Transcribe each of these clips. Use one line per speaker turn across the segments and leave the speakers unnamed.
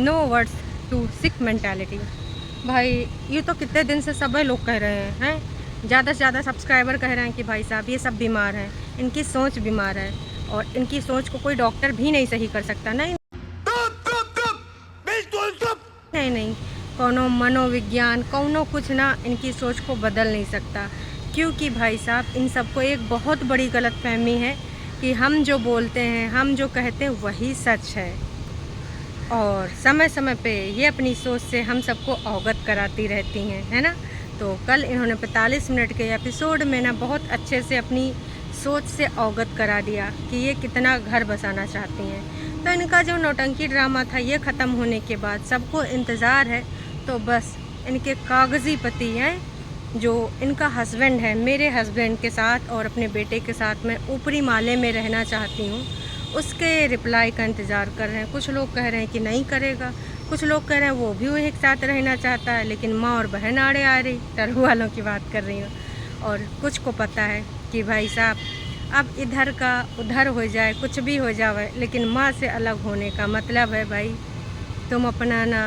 No words to sick mentality. भाई ये तो कितने दिन से सब लोग कह रहे हैं ज़्यादा से ज़्यादा सब्सक्राइबर कह रहे हैं कि भाई साहब ये सब बीमार हैं, इनकी सोच बीमार है और इनकी सोच को कोई डॉक्टर भी नहीं सही कर सकता। नहीं नहीं नहीं, कोनो मनोविज्ञान कोनो कुछ ना इनकी सोच को बदल नहीं सकता, क्योंकि भाई साहब इन सबको एक बहुत बड़ी गलतफहमी है कि हम जो बोलते हैं, हम जो कहते हैं वही सच है। और समय समय पे ये अपनी सोच से हम सबको अवगत कराती रहती हैं, है ना। तो कल इन्होंने 45 मिनट के एपिसोड में ना बहुत अच्छे से अपनी सोच से अवगत करा दिया कि ये कितना घर बसाना चाहती हैं। तो इनका जो नौटंकी ड्रामा था ये ख़त्म होने के बाद सबको इंतज़ार है तो बस इनके कागज़ी पति हैं, जो इनका हस्बैंड है, मेरे हस्बैंड के साथ और अपने बेटे के साथ मैं ऊपरी माले में रहना चाहती हूँ, उसके रिप्लाई का इंतज़ार कर रहे हैं। कुछ लोग कह रहे हैं कि नहीं करेगा, कुछ लोग कह रहे हैं वो भी वही एक साथ रहना चाहता है, लेकिन माँ और बहन आड़े आ रही, टरू वालों की बात कर रही हूँ। और कुछ को पता है कि भाई साहब अब इधर का उधर हो जाए, कुछ भी हो जाए, लेकिन माँ से अलग होने का मतलब है भाई तुम अपना ना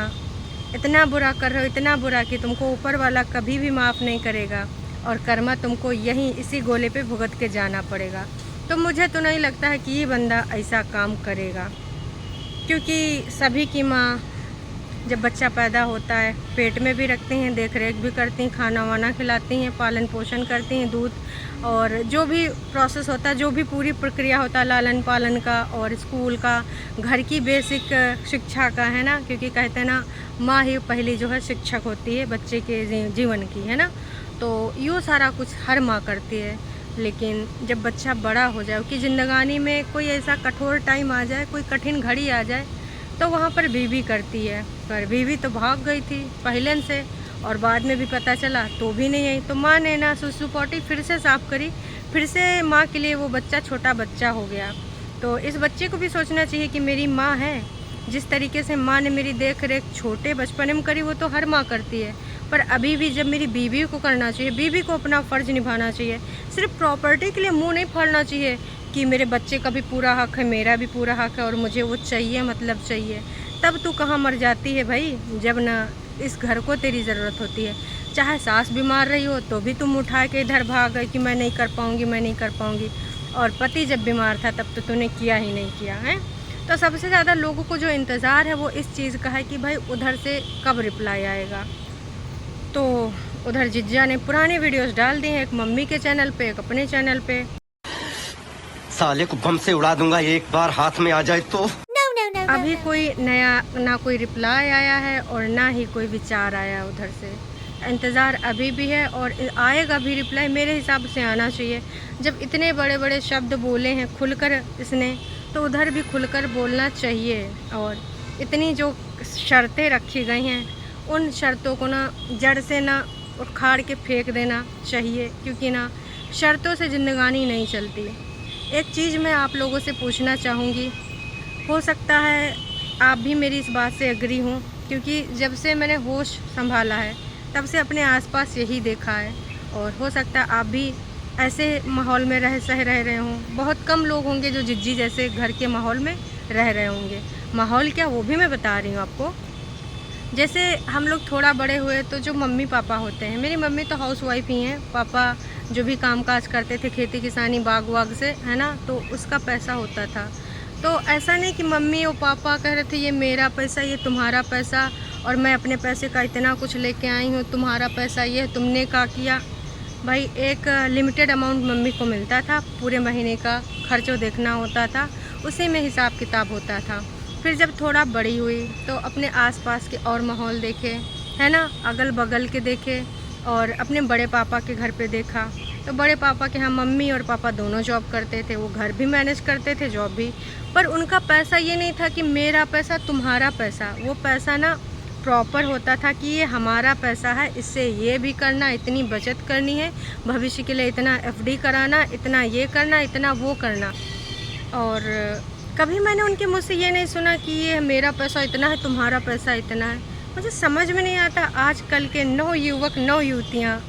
इतना बुरा कर रहे हो, इतना बुरा कि तुमको ऊपर वाला कभी भी माफ़ नहीं करेगा और कर्मा तुमको यहीं इसी गोले पे भुगत के जाना पड़ेगा। तो मुझे तो नहीं लगता है कि ये बंदा ऐसा काम करेगा, क्योंकि सभी की माँ जब बच्चा पैदा होता है पेट में भी रखती हैं, देख रेख भी करती हैं, खाना वाना खिलाती हैं, पालन पोषण करती हैं, दूध और जो भी प्रोसेस होता है, जो भी पूरी प्रक्रिया होता है लालन पालन का और स्कूल का, घर की बेसिक शिक्षा का, है ना। क्योंकि कहते हैं ना माँ ही पहली जो है शिक्षक होती है बच्चे के जीवन की, है ना। तो यूँ सारा कुछ हर माँ करती है, लेकिन जब बच्चा बड़ा हो जाए, उसकी ज़िंदगानी में कोई ऐसा कठोर टाइम आ जाए, कोई कठिन घड़ी आ जाए, तो वहाँ पर बीवी करती है। पर बीवी तो भाग गई थी पहले से और बाद में भी पता चला तो भी नहीं आई। तो माँ ने ना सुसु पोटी फिर से साफ़ करी, फिर से माँ के लिए वो बच्चा छोटा बच्चा हो गया। तो इस बच्चे को भी सोचना चाहिए कि मेरी माँ है, जिस तरीके से माँ ने मेरी देख रेख छोटे बचपन में करी वो तो हर माँ करती है, पर अभी भी जब मेरी बीवी को करना चाहिए, बीवी को अपना फ़र्ज़ निभाना चाहिए। सिर्फ प्रॉपर्टी के लिए मुंह नहीं फाड़ना चाहिए कि मेरे बच्चे का भी पूरा हक़ है, मेरा भी पूरा हक़ है और मुझे वो चाहिए मतलब चाहिए। तब तू कहाँ मर जाती है भाई, जब ना इस घर को तेरी ज़रूरत होती है। चाहे सास बीमार रही हो तो भी तुम उठा के इधर भाग गई कि मैं नहीं कर पाऊँगी, मैं नहीं कर पाऊँगी, और पति जब बीमार था तब तो तूने किया ही नहीं किया है। तो सबसे ज़्यादा लोगों को जो इंतज़ार है वो इस चीज़ का है कि भाई उधर से कब रिप्लाई आएगा। तो उधर जिज्जा ने पुरानी वीडियोस डाल दी हैं, एक मम्मी के चैनल पे, एक अपने चैनल पे।
साले को बम से उड़ा दूंगा एक बार हाथ में आ जाए तो।
अभी कोई नया ना कोई रिप्लाई आया है और ना ही कोई विचार आया उधर से। इंतज़ार अभी भी है और आएगा भी रिप्लाई, मेरे हिसाब से आना चाहिए। जब इतने बड़े बड़े शब्द बोले हैं खुलकर इसने, तो उधर भी खुलकर बोलना चाहिए। और इतनी जो शर्तें रखी गई हैं उन शर्तों को ना जड़ से ना उखाड़ के फेंक देना चाहिए, क्योंकि ना शर्तों से ज़िंदगानी नहीं चलती। एक चीज़ मैं आप लोगों से पूछना चाहूँगी, हो सकता है आप भी मेरी इस बात से एग्री हों, क्योंकि जब से मैंने होश संभाला है तब से अपने आसपास यही देखा है, और हो सकता है आप भी ऐसे माहौल में सह रहे हों। बहुत कम लोग होंगे जो जिज्जी जैसे घर के माहौल में रह रहे होंगे। माहौल क्या वो भी मैं बता रही हूँ आपको। जैसे हम लोग थोड़ा बड़े हुए तो जो मम्मी पापा होते हैं, मेरी मम्मी तो हाउस वाइफ ही हैं, पापा जो भी कामकाज करते थे खेती किसानी बाग वाग से, है ना, तो उसका पैसा होता था। तो ऐसा नहीं कि मम्मी और पापा कह रहे थे ये मेरा पैसा, ये तुम्हारा पैसा, और मैं अपने पैसे का इतना कुछ लेके आई हूँ, तुम्हारा पैसा ये तुमने क्या किया। भाई एक लिमिटेड अमाउंट मम्मी को मिलता था, पूरे महीने का खर्चों देखना होता था, उसी में हिसाब किताब होता था। फिर जब थोड़ा बड़ी हुई तो अपने आसपास के और माहौल देखे, है ना, अगल बगल के देखे, और अपने बड़े पापा के घर पे देखा। तो बड़े पापा के यहाँ मम्मी और पापा दोनों जॉब करते थे, वो घर भी मैनेज करते थे, जॉब भी, पर उनका पैसा ये नहीं था कि मेरा पैसा तुम्हारा पैसा। वो पैसा ना प्रॉपर होता था कि ये हमारा पैसा है, इससे ये भी करना, इतनी बचत करनी है, भविष्य के लिए इतना एफडी कराना, इतना ये करना, इतना वो करना। और कभी मैंने उनके मुँह से ये नहीं सुना कि ये मेरा पैसा इतना है, तुम्हारा पैसा इतना है। मुझे समझ में नहीं आता आजकल के नौ युवक नौ युवतियाँ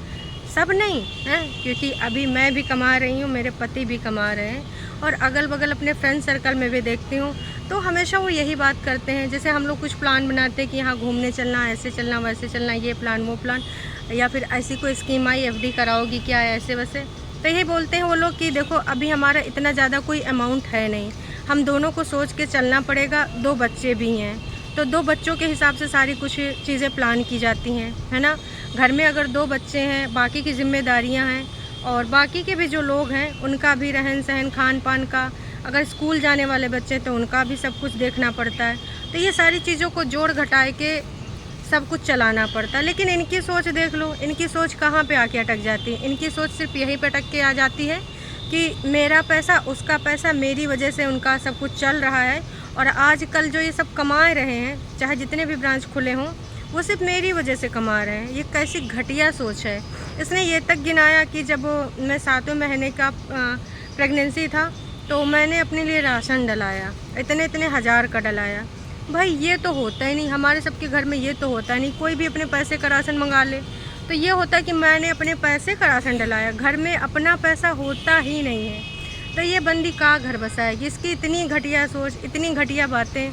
सब नहीं है, क्योंकि अभी मैं भी कमा रही हूँ, मेरे पति भी कमा रहे हैं, और अगल बगल अपने फ्रेंड सर्कल में भी देखती हूँ तो हमेशा वो यही बात करते हैं। जैसे हम लोग कुछ प्लान बनाते हैं कि यहाँ घूमने चलना, ऐसे चलना, वैसे चलना, ये प्लान वो प्लान, या फिर ऐसी कोई स्कीम आई, FD कराओगी क्या, ऐसे वैसे, तो यही बोलते हैं वो लोग कि देखो अभी हमारा इतना ज़्यादा कोई अमाउंट है नहीं, हम दोनों को सोच के चलना पड़ेगा, 2 बच्चे भी हैं तो 2 बच्चों के हिसाब से सारी कुछ चीज़ें प्लान की जाती हैं, है ना। घर में अगर 2 बच्चे हैं, बाकी की जिम्मेदारियां हैं, और बाकी के भी जो लोग हैं उनका भी रहन सहन, खान पान का, अगर स्कूल जाने वाले बच्चे तो उनका भी सब कुछ देखना पड़ता है। तो ये सारी चीज़ों को जोड़ घटाए के सब कुछ चलाना पड़ता है। लेकिन इनकी सोच देख लो, इनकी सोच कहाँ पे आके अटक जाती है। इनकी सोच सिर्फ यहीं पे अटक के आ जाती है कि मेरा पैसा, उसका पैसा, मेरी वजह से उनका सब कुछ चल रहा है। और आजकल जो ये सब कमा रहे हैं, चाहे जितने भी ब्रांच खुले हों, वो सिर्फ मेरी वजह से कमा रहे हैं। ये कैसी घटिया सोच है। इसने ये तक गिनाया कि जब मैं 7वें महीने का प्रेगनेंसी था तो मैंने अपने लिए राशन डलाया, इतने इतने हज़ार का डलाया। भाई ये तो होता ही नहीं, हमारे सबके घर में ये तो होता ही नहीं। कोई भी अपने पैसे का राशन मंगा ले तो ये होता है कि मैंने अपने पैसे का राशन डलाया, घर में अपना पैसा होता ही नहीं है। तो ये बंदी का घर बसाएगी। इसकी इतनी घटिया सोच, इतनी घटिया बातें,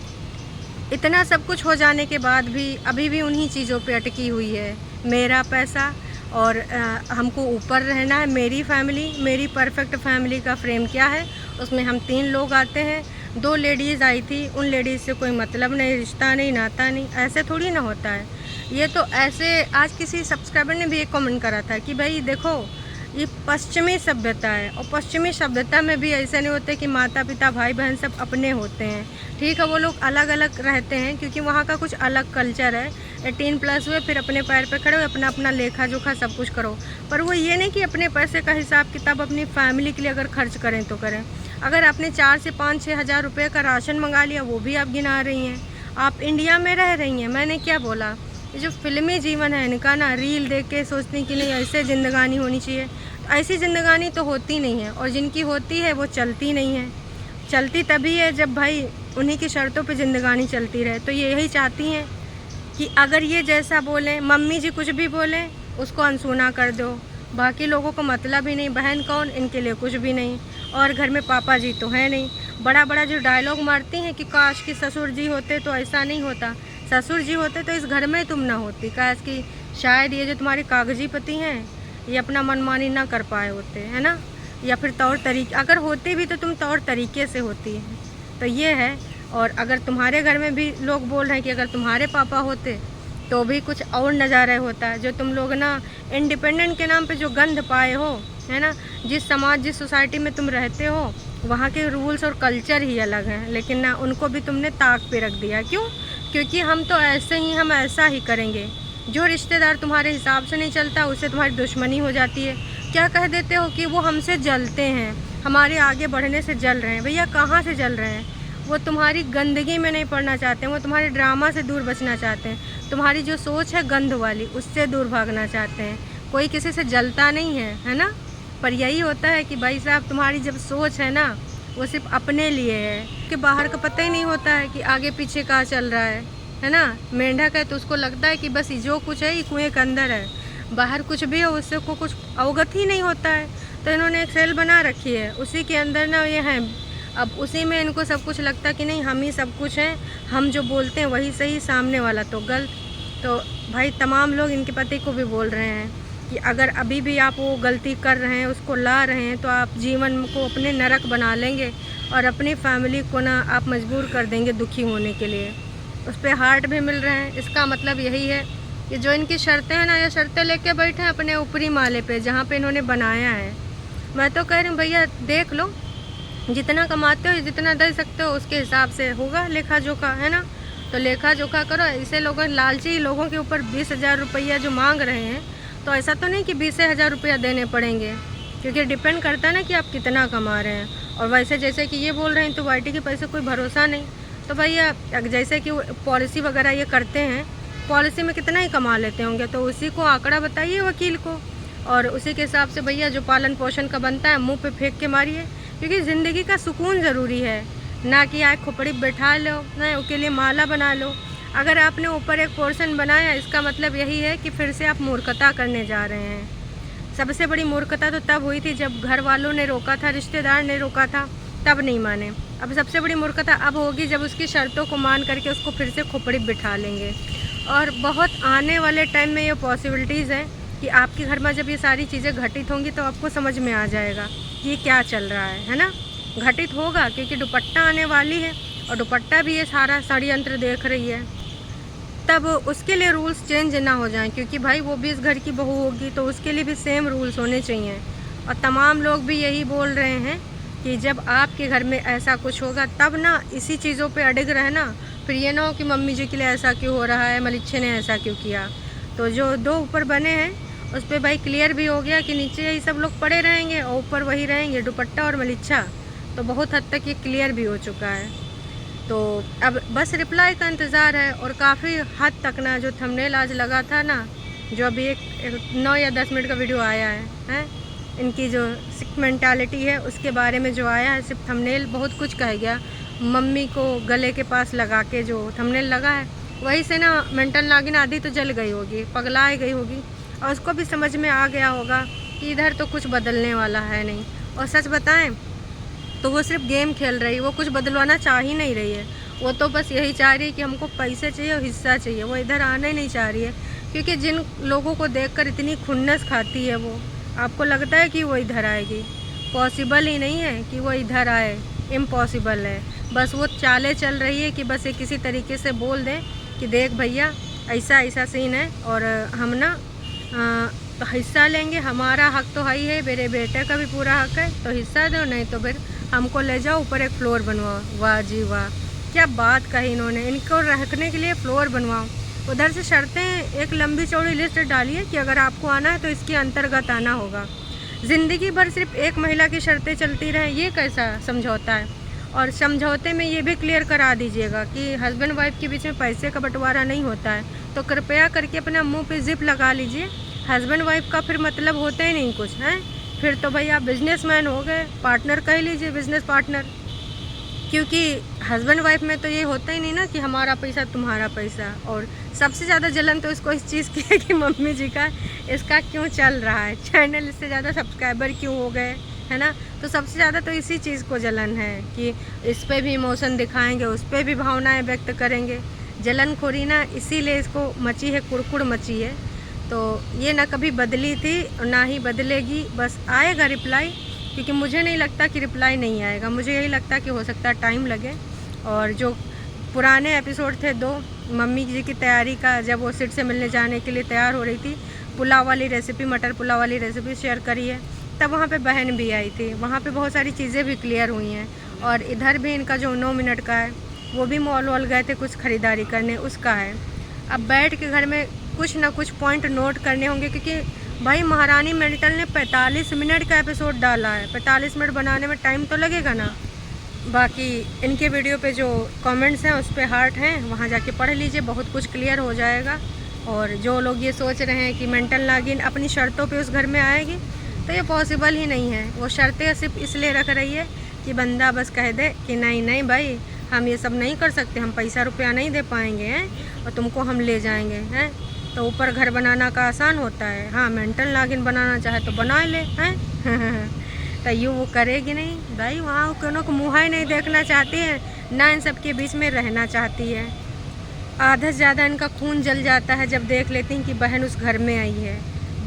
इतना सब कुछ हो जाने के बाद भी अभी भी उन्हीं चीज़ों पे अटकी हुई है। मेरा पैसा और हमको ऊपर रहना है, मेरी फैमिली, मेरी परफेक्ट फैमिली का फ्रेम क्या है, उसमें हम 3 लोग आते हैं। 2 लेडीज़ आई थी, उन लेडीज़ से कोई मतलब नहीं, रिश्ता नहीं, नाता नहीं, ऐसे थोड़ी ना होता है। ये तो ऐसे, आज किसी सब्सक्राइबर ने भी एक कमेंट करा था कि भाई देखो ये पश्चिमी सभ्यता है, और पश्चिमी सभ्यता में भी ऐसा नहीं होता कि माता पिता भाई बहन सब अपने होते हैं। ठीक है, वो लोग अलग अलग रहते हैं क्योंकि वहाँ का कुछ अलग कल्चर है। 18+ हुए, फिर अपने पैर पे खड़े हुए, अपना अपना लेखा जोखा सब कुछ करो। पर वो ये नहीं कि अपने पैसे का हिसाब किताब अपनी फैमिली के लिए अगर खर्च करें तो करें। अगर आपने 4 से 5-6 हज़ार रुपये का राशन मंगा लिया, वो भी आप गिना रही हैं। आप इंडिया में रह रही हैं, मैंने क्या बोला। ये जो फिल्मी जीवन है इनका ना, रील देख के सोचती कि नहीं ऐसे ज़िंदगानी होनी चाहिए, तो ऐसी ज़िंदगानी तो होती नहीं है। और जिनकी होती है वो चलती नहीं है। चलती तभी है जब भाई उन्हीं की शर्तों पे ज़िंदगानी चलती रहे। तो ये यही चाहती हैं कि अगर ये जैसा बोलें, मम्मी जी कुछ भी बोलें, उसको अनसुना कर दो। बाकी लोगों को मतलब ही नहीं, बहन कौन, इनके लिए कुछ भी नहीं। और घर में पापा जी तो है नहीं। बड़ा बड़ा जो डायलॉग मारती हैं कि काश कि ससुर जी होते तो ऐसा नहीं होता, ससुर जी होते तो इस घर में तुम ना होती, काश कि शायद ये जो तुम्हारे कागजी पति हैं ये अपना मनमानी ना कर पाए होते, है ना, या फिर तौर तरीके, अगर होती भी तो तुम तौर तरीके से होती है। तो ये है। और अगर तुम्हारे घर में भी लोग बोल रहे हैं कि अगर तुम्हारे पापा होते तो भी कुछ और नज़ारा होता है। जो तुम लोग ना इंडिपेंडेंट के नाम पे जो गंध पाए हो, है ना, जिस समाज, जिस सोसाइटी में तुम रहते हो, वहाँ के रूल्स और कल्चर ही अलग हैं, लेकिन ना उनको भी तुमने ताक पे रख दिया। क्यों? क्योंकि हम तो ऐसे ही, हम ऐसा ही करेंगे। जो रिश्तेदार तुम्हारे हिसाब से नहीं चलता उससे तुम्हारी दुश्मनी हो जाती है। क्या कह देते हो कि वो हमसे जलते हैं, हमारे आगे बढ़ने से जल रहे हैं। भैया कहाँ से जल रहे हैं? वो तुम्हारी गंदगी में नहीं पड़ना चाहते हैं, वो तुम्हारे ड्रामा से दूर बचना चाहते हैं। तुम्हारी जो सोच है गंद वाली, उससे दूर भागना चाहते हैं। कोई किसी से जलता नहीं है ना। पर यही होता है कि भाई साहब तुम्हारी जब सोच है ना वो सिर्फ अपने लिए है, कि बाहर का पता ही नहीं होता है कि आगे पीछे कहाँ चल रहा है ना। मेंढक है तो उसको लगता है कि बस जो कुछ है ये कुएं के अंदर है, बाहर कुछ भी हो उससे को कुछ अवगत ही नहीं होता है। तो इन्होंने एक सेल बना रखी है, उसी के अंदर ना ये है। अब उसी में इनको सब कुछ लगता है कि नहीं हम ही सब कुछ हैं, हम जो बोलते हैं वही सही, सामने वाला तो गलत। तो भाई तमाम लोग इनके पति को भी बोल रहे हैं कि अगर अभी भी आप वो गलती कर रहे हैं, उसको ला रहे हैं, तो आप जीवन को अपने नरक बना लेंगे और अपनी फैमिली को ना आप मजबूर कर देंगे दुखी होने के लिए। उस पर हार्ट भी मिल रहे हैं। इसका मतलब यही है कि जो इनकी शर्तें हैं ना, ये शर्तें लेके बैठे हैं अपने ऊपरी माले पे जहाँ पे इन्होंने बनाया है। मैं तो कह रही हूँ भैया देख लो, जितना कमाते हो, जितना दे सकते हो उसके हिसाब से होगा लेखा जोखा, है ना। तो लेखा जोखा करो। ऐसे लोगों, लालची लोगों के ऊपर 20,000 रुपया जो मांग रहे हैं, तो ऐसा तो नहीं कि 20,000 रुपया देने पड़ेंगे, क्योंकि डिपेंड करता है ना कि आप कितना कमा रहे हैं। और वैसे जैसे कि ये बोल रहे हैं तो वाईटी के पैसे कोई भरोसा नहीं। तो भैया जैसे कि पॉलिसी वगैरह ये करते हैं, पॉलिसी में कितना ही कमा लेते होंगे, तो उसी को आंकड़ा बताइए वकील को, और उसी के हिसाब से भैया जो पालन पोषण का बनता है मुंह पे फेंक के मारिए। क्योंकि ज़िंदगी का सुकून ज़रूरी है, ना कि आग खोपड़ी बैठा लो, ना उसके लिए माला बना लो। अगर आपने ऊपर एक पोर्शन बनाया, इसका मतलब यही है कि फिर से आप मूर्खता करने जा रहे हैं। सबसे बड़ी मूर्खता तो तब हुई थी जब घर वालों ने रोका था, रिश्तेदार ने रोका था, तब नहीं माने। अब सबसे बड़ी मूर्खता अब होगी जब उसकी शर्तों को मान करके उसको फिर से खोपड़ी बिठा लेंगे। और बहुत आने वाले टाइम में ये पॉसिबिलिटीज़ हैं कि आपके घर में जब ये सारी चीज़ें घटित होंगी तो आपको समझ में आ जाएगा कि ये क्या चल रहा है ना। घटित होगा क्योंकि दुपट्टा आने वाली है और दुपट्टा भी ये सारा षड्यंत्र देख रही है। तब उसके लिए रूल्स चेंज ना हो जाएं, क्योंकि भाई वो भी इस घर की बहू होगी तो उसके लिए भी सेम रूल्स होने चाहिए। और तमाम लोग भी यही बोल रहे हैं कि जब आपके घर में ऐसा कुछ होगा तब ना इसी चीज़ों पे अड़िग रहना, फिर ये ना हो कि मम्मी जी के लिए ऐसा क्यों हो रहा है, मलिच्छे ने ऐसा क्यों किया। तो जो 2 ऊपर बने हैं उस पर भाई क्लियर भी हो गया कि नीचे यही सब लोग पड़े रहेंगे और ऊपर वही रहेंगे, दुपट्टा और मलिच्छा। तो बहुत हद तक ये क्लियर भी हो चुका है। तो अब बस रिप्लाई का इंतज़ार है। और काफ़ी हद तक ना जो थंबनेल आज लगा था ना, जो अभी एक 9 या 10 मिनट का वीडियो आया है, इनकी जो सिख मेंटालिटी है उसके बारे में जो आया है, सिर्फ थंबनेल बहुत कुछ कह गया। मम्मी को गले के पास लगा के जो थंबनेल लगा है वही से ना मेंटल नागिन आधी तो जल गई होगी, पगला गई होगी और उसको भी समझ में आ गया होगा कि इधर तो कुछ बदलने वाला है नहीं। और सच बताएं तो वो सिर्फ गेम खेल रही है, वो कुछ बदलवाना चाह ही नहीं रही है। वो तो बस यही चाह रही है कि हमको पैसे चाहिए और हिस्सा चाहिए, वो इधर आना ही नहीं चाह रही है। क्योंकि जिन लोगों को देखकर इतनी खुन्नस खाती है वो, आपको लगता है कि वो इधर आएगी? पॉसिबल ही नहीं है कि वो इधर आए, इम्पॉसिबल है। बस वो चालें चल रही है कि बस ये किसी तरीके से बोल दें कि देख भैया ऐसा ऐसा सीन है और हम ना हिस्सा लेंगे, हमारा हक तो है ही है, मेरे बेटे का भी पूरा हक है, तो हिस्सा दो, नहीं तो फिर हमको ले जाओ ऊपर एक फ्लोर बनवाओ। वाह जी वाह, क्या बात कही इन्होंने, इनको रखने के लिए फ्लोर बनवाओ। उधर से शर्तें एक लंबी चौड़ी लिस्ट डाली है कि अगर आपको आना है तो इसके अंतर्गत आना होगा। ज़िंदगी भर सिर्फ एक महिला की शर्तें चलती रहें, ये कैसा समझौता है? और समझौते में ये भी क्लियर करा दीजिएगा कि हस्बैंड वाइफ के बीच में पैसे का बंटवारा नहीं होता है। तो कृपया करके अपना मुंह पे जिप लगा लीजिए। हस्बैंड वाइफ का फिर मतलब होता ही नहीं कुछ है, फिर तो भाई आप बिजनेसमैन हो गए, पार्टनर कह लीजिए, बिजनेस पार्टनर। क्योंकि हस्बैंड वाइफ में तो ये होता ही नहीं ना कि हमारा पैसा तुम्हारा पैसा। और सबसे ज़्यादा जलन तो इसको इस चीज़ की है कि मम्मी जी का इसका क्यों चल रहा है चैनल, इससे ज़्यादा सब्सक्राइबर क्यों हो गए, है ना। तो सबसे ज़्यादा तो इसी चीज़ को जलन है कि इस पर भी इमोशन दिखाएंगे, उस पर भी भावनाएं व्यक्त करेंगे। जलन खोरी ना इसीलिए इसको मची है, कुड़कुड़ मची है। तो ये ना कभी बदली थी और ना ही बदलेगी, बस आएगा रिप्लाई। क्योंकि मुझे नहीं लगता कि रिप्लाई नहीं आएगा, मुझे यही लगता कि हो सकता है टाइम लगे। और जो पुराने एपिसोड थे 2 मम्मी जी की तैयारी का, जब वो सिट से मिलने जाने के लिए तैयार हो रही थी, पुलाव वाली रेसिपी, मटर पुलाव वाली रेसिपी शेयर करी है, तब वहाँ पे बहन भी आई थी, वहाँ पे बहुत सारी चीज़ें भी क्लियर हुई हैं। और इधर भी इनका जो 9 मिनट का है वो भी मॉल वॉल गए थे कुछ ख़रीदारी करने, उसका है। अब बैठ के घर में कुछ ना कुछ पॉइंट नोट करने होंगे, क्योंकि भाई महारानी मेंटल ने 45 मिनट का एपिसोड डाला है, 45 मिनट बनाने में टाइम तो लगेगा ना। बाकी इनके वीडियो पे जो कमेंट्स हैं उस पर हार्ट हैं, वहाँ जाके पढ़ लीजिए, बहुत कुछ क्लियर हो जाएगा। और जो लोग ये सोच रहे हैं कि मेंटल नागिन अपनी शर्तों पे उस घर में आएगी, तो ये पॉसिबल ही नहीं है। वो शर्तें सिर्फ इसलिए रख रही है कि बंदा बस कह दे कि नहीं नहीं भाई हम ये सब नहीं कर सकते, हम पैसा रुपया नहीं दे पाएंगे हैं और तुमको हम ले जाएंगे हैं। तो ऊपर घर बनाना का आसान होता है, हाँ मेंटल नागिन बनाना चाहे तो बना ले हैं तो यूँ वो करेगी नहीं भाई, वहाँ कोनो को मुँह ही नहीं देखना चाहती है, ना इन सब के बीच में रहना चाहती है। आधा से ज़्यादा इनका खून जल जाता है जब देख लेती हैं कि बहन उस घर में आई है,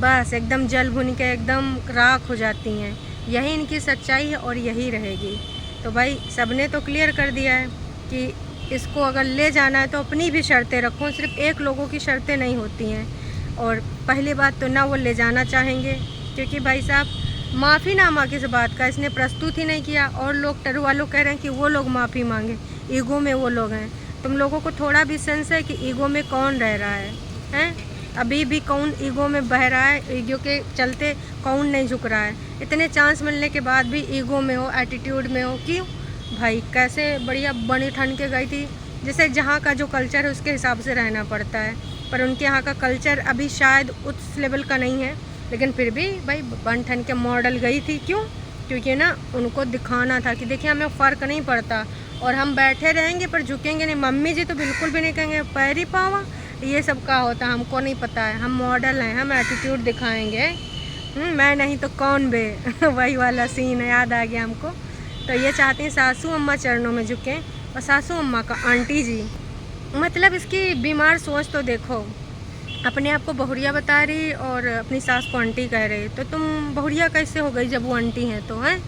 बस एकदम जल भुन के एकदम राख हो जाती हैं। यही इनकी सच्चाई है और यही रहेगी। तो भाई सबने तो क्लियर कर दिया है कि इसको अगर ले जाना है तो अपनी भी शर्तें रखो, सिर्फ एक लोगों की शर्तें नहीं होती हैं। और पहली बात तो ना वो ले जाना चाहेंगे, क्योंकि भाई साहब माफ़ीनामा किस बात का इसने प्रस्तुत ही नहीं किया। और लोग टरुआ लोग कह रहे हैं कि वो लोग माफ़ी मांगे, ईगो में वो लोग हैं। तुम लोगों को थोड़ा भी सेंस है कि ईगो में कौन रह रहा है, हैं? अभी भी कौन ईगो में बह रहा है, ईगो के चलते कौन नहीं झुक रहा है? इतने चांस मिलने के बाद भी ईगो में हो, एटीट्यूड में हो, क्यों भाई? कैसे बढ़िया बनी ठन के गई थी, जैसे जहाँ का जो कल्चर है उसके हिसाब से रहना पड़ता है। पर उनके यहाँ का कल्चर अभी शायद उस लेवल का नहीं है, लेकिन फिर भी भाई बन ठन के मॉडल गई थी। क्यों? क्योंकि ना उनको दिखाना था कि देखिए हमें फ़र्क नहीं पड़ता और हम बैठे रहेंगे पर झुकेंगे नहीं। मम्मी जी तो बिल्कुल भी नहीं कहेंगे पैर ही पावा, ये सब का होता है हमको नहीं पता है, हम मॉडल हैं, हम एटीट्यूड दिखाएंगे। मैं नहीं तो कौन बे वही वाला सीन है, याद आ गया हमको। तो ये चाहती हैं सासू अम्मा चरणों में झुकें, और सासू अम्मा का आंटी जी, मतलब इसकी बीमार सोच तो देखो, अपने आप को बहुरिया बता रही और अपनी सास को आंटी कह रही। तो तुम बहुरिया कैसे हो गई जब वो आंटी हैं तो, हैं?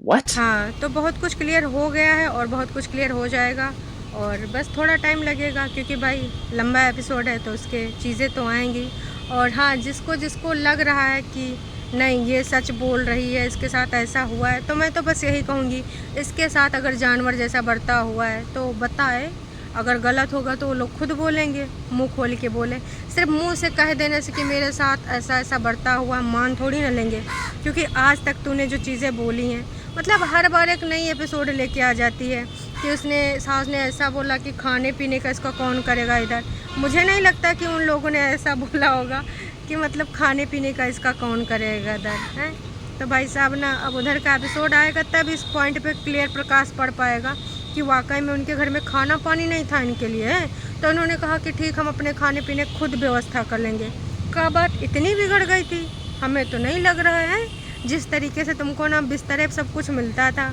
What?
हाँ, तो बहुत कुछ क्लियर हो गया है और बहुत कुछ क्लियर हो जाएगा, और बस थोड़ा टाइम लगेगा क्योंकि भाई लंबा एपिसोड है तो उसके चीज़ें तो आएंगी। और हाँ, जिसको जिसको लग रहा है कि नहीं ये सच बोल रही है, इसके साथ ऐसा हुआ है, तो मैं तो बस यही कहूँगी, इसके साथ अगर जानवर जैसा बर्ताव हुआ है तो बताए, अगर गलत होगा तो वो लोग खुद बोलेंगे, मुंह खोल के बोले। सिर्फ मुंह से कह देने से कि मेरे साथ ऐसा ऐसा बर्ताव हुआ, मान थोड़ी ना लेंगे, क्योंकि आज तक तूने जो चीज़ें बोली हैं, मतलब हर बार एक नई एपिसोड लेके आ जाती है कि उसने सास ने ऐसा बोला कि खाने पीने का इसका कौन करेगा इधर। मुझे नहीं लगता कि उन लोगों ने ऐसा बोला होगा कि मतलब खाने पीने का इसका कौन करेगा इधर, हैं? तो भाई साहब ना, अब उधर का एपिसोड आएगा तब इस पॉइंट पे क्लियर प्रकाश पड़ पाएगा कि वाकई में उनके घर में खाना पानी नहीं था इनके लिए, तो उन्होंने कहा कि ठीक, हम अपने खाने पीने खुद व्यवस्था कर लेंगे। क्या बात इतनी बिगड़ गई थी? हमें तो नहीं लग रहा है। जिस तरीके से तुमको ना बिस्तर सब कुछ मिलता था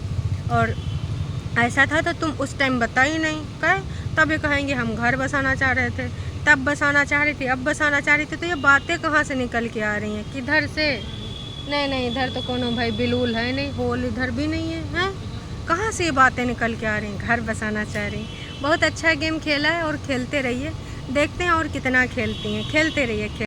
और ऐसा था, तो तुम उस टाइम बता ही नहीं, कहे तब ये कहेंगे हम घर बसाना चाह रहे थे, तब बसाना चाह रही थी, अब बसाना चाह रही थी। तो ये बातें कहाँ से निकल के आ रही हैं, किधर से? नहीं नहीं, इधर तो कोनो भाई बिलूल है नहीं, होल इधर भी नहीं है, हैं? कहाँ से ये बातें निकल के आ रही हैं? घर बसाना चाह रही। बहुत अच्छा गेम खेला है और खेलते रहिए, देखते हैं और कितना खेलती हैं, खेलते रहिए।